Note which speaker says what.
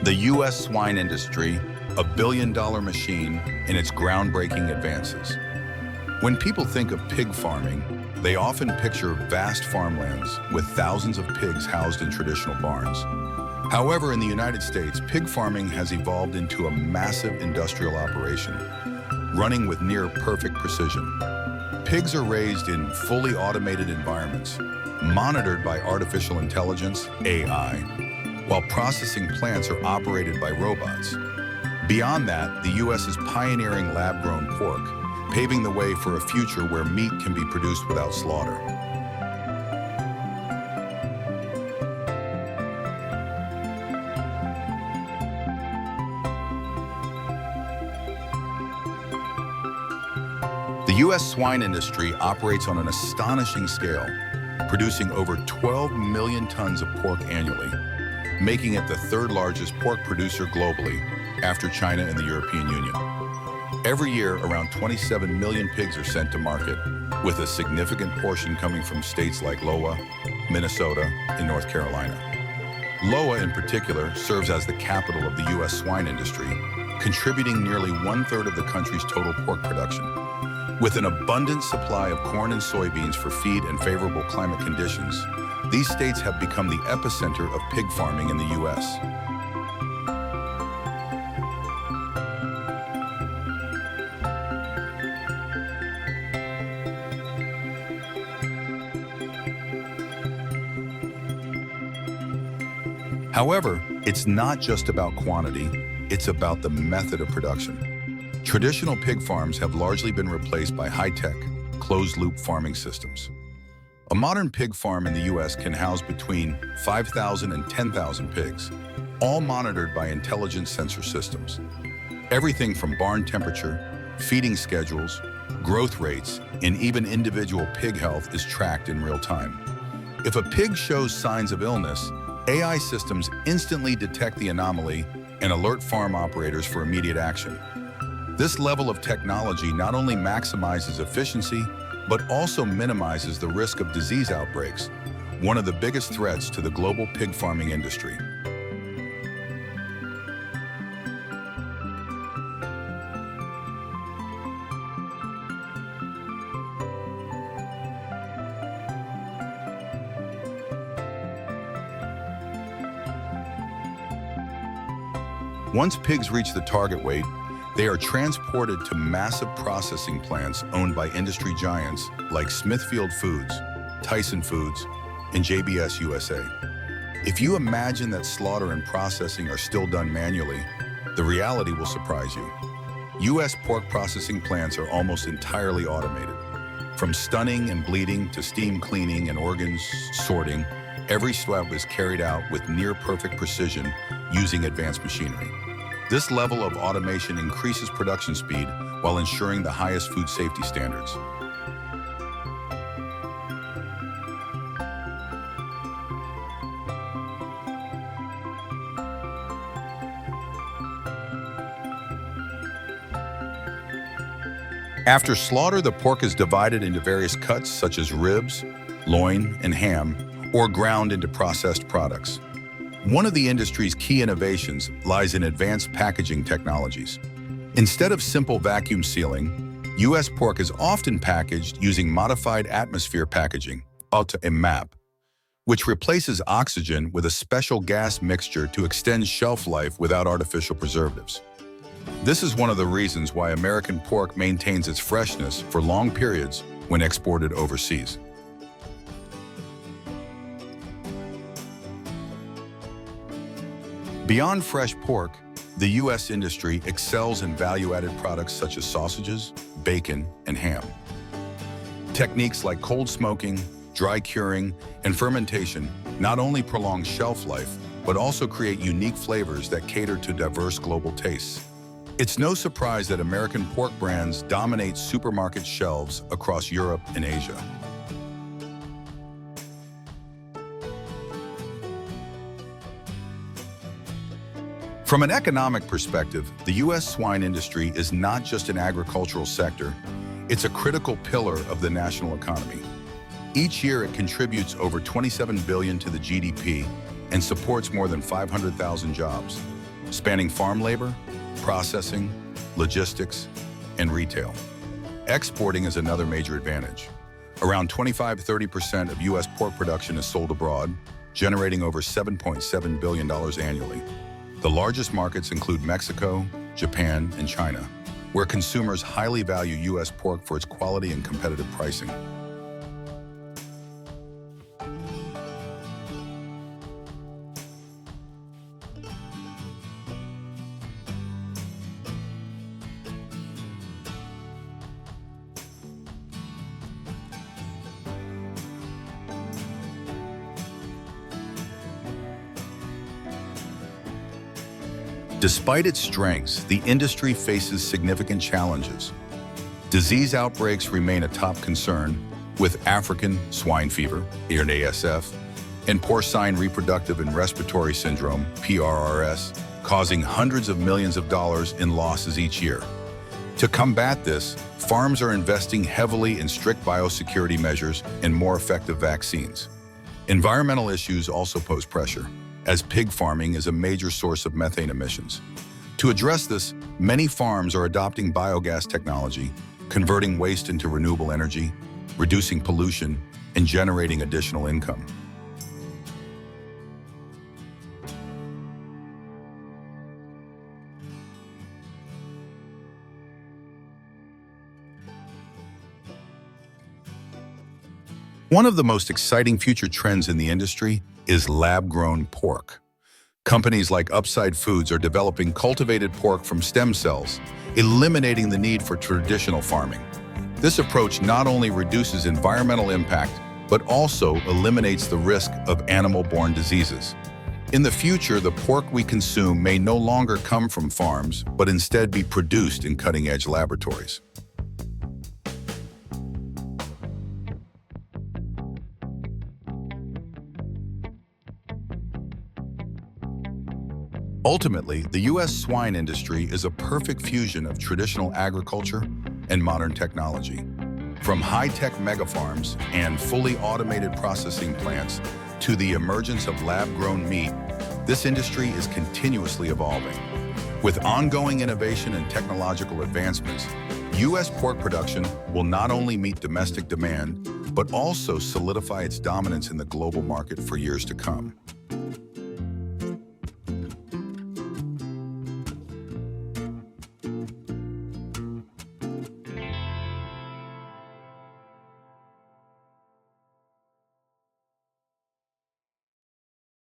Speaker 1: The U.S. swine industry, a billion-dollar machine in its groundbreaking advances. When people think of pig farming, they often picture vast farmlands with thousands of pigs housed in traditional barns. However, in the United States, pig farming has evolved into a massive industrial operation, running with near-perfect precision. Pigs are raised in fully automated environments, monitored by artificial intelligence, AI, while processing plants are operated by robots. Beyond that, the U.S. is pioneering lab-grown pork, paving the way for a future where meat can be produced without slaughter. The U.S. swine industry operates on an astonishing scale, producing over 12 million tons of pork annually, making it the third largest pork producer globally after China and the European Union. Every year, around 27 million pigs are sent to market, with a significant portion coming from states like Iowa, Minnesota, and North Carolina. Iowa, in particular, serves as the capital of the U.S. swine industry, contributing nearly one-third of the country's total pork production. With an abundant supply of corn and soybeans for feed and favorable climate conditions, these states have become the epicenter of pig farming in the U.S. However, it's not just about quantity, it's about the method of production. Traditional pig farms have largely been replaced by high-tech, closed-loop farming systems. A modern pig farm in the U.S. can house between 5,000 and 10,000 pigs, all monitored by intelligent sensor systems. Everything from barn temperature, feeding schedules, growth rates, and even individual pig health is tracked in real time. If a pig shows signs of illness, AI systems instantly detect the anomaly and alert farm operators for immediate action. This level of technology not only maximizes efficiency, but also minimizes the risk of disease outbreaks, one of the biggest threats to the global pig farming industry. Once pigs reach the target weight, they are transported to massive processing plants owned by industry giants like Smithfield Foods, Tyson Foods, and JBS USA. If you imagine that slaughter and processing are still done manually, the reality will surprise you. U.S. pork processing plants are almost entirely automated. From stunning and bleeding to steam cleaning and organs sorting, every step is carried out with near-perfect precision using advanced machinery. This level of automation increases production speed while ensuring the highest food safety standards. After slaughter, the pork is divided into various cuts such as ribs, loin, and ham, or ground into processed products. One of the industry's key innovations lies in advanced packaging technologies. Instead of simple vacuum sealing, U.S. pork is often packaged using modified atmosphere packaging, MAP, which replaces oxygen with a special gas mixture to extend shelf life without artificial preservatives. This is one of the reasons why American pork maintains its freshness for long periods when exported overseas. Beyond fresh pork, the U.S. industry excels in value-added products such as sausages, bacon, and ham. Techniques like cold smoking, dry curing, and fermentation not only prolong shelf life, but also create unique flavors that cater to diverse global tastes. It's no surprise that American pork brands dominate supermarket shelves across Europe and Asia. From an economic perspective, the U.S. swine industry is not just an agricultural sector, it's a critical pillar of the national economy. Each year, it contributes over $27 billion to the GDP and supports more than 500,000 jobs. spanning farm labor, processing, logistics, and retail. Exporting is another major advantage. Around 25–30% of U.S. pork production is sold abroad, generating over $7.7 billion annually. The largest markets include Mexico, Japan, and China, where consumers highly value U.S. pork for its quality and competitive pricing. Despite its strengths, the industry faces significant challenges. Disease outbreaks remain a top concern, with African swine fever, or ASF, and porcine reproductive and respiratory syndrome, PRRS, causing hundreds of millions of dollars in losses each year. To combat this, farms are investing heavily in strict biosecurity measures and more effective vaccines. Environmental issues also pose pressure, as pig farming is a major source of methane emissions. To address this, many farms are adopting biogas technology, converting waste into renewable energy, reducing pollution, and generating additional income. One of the most exciting future trends in the industry is lab-grown pork. Companies like Upside Foods are developing cultivated pork from stem cells, eliminating the need for traditional farming. This approach not only reduces environmental impact, but also eliminates the risk of animal-borne diseases. In the future, the pork we consume may no longer come from farms, but instead be produced in cutting-edge laboratories. Ultimately, the U.S. swine industry is a perfect fusion of traditional agriculture and modern technology. From high-tech megafarms and fully automated processing plants to the emergence of lab-grown meat, this industry is continuously evolving. With ongoing innovation and technological advancements, U.S. pork production will not only meet domestic demand, but also solidify its dominance in the global market for years to come.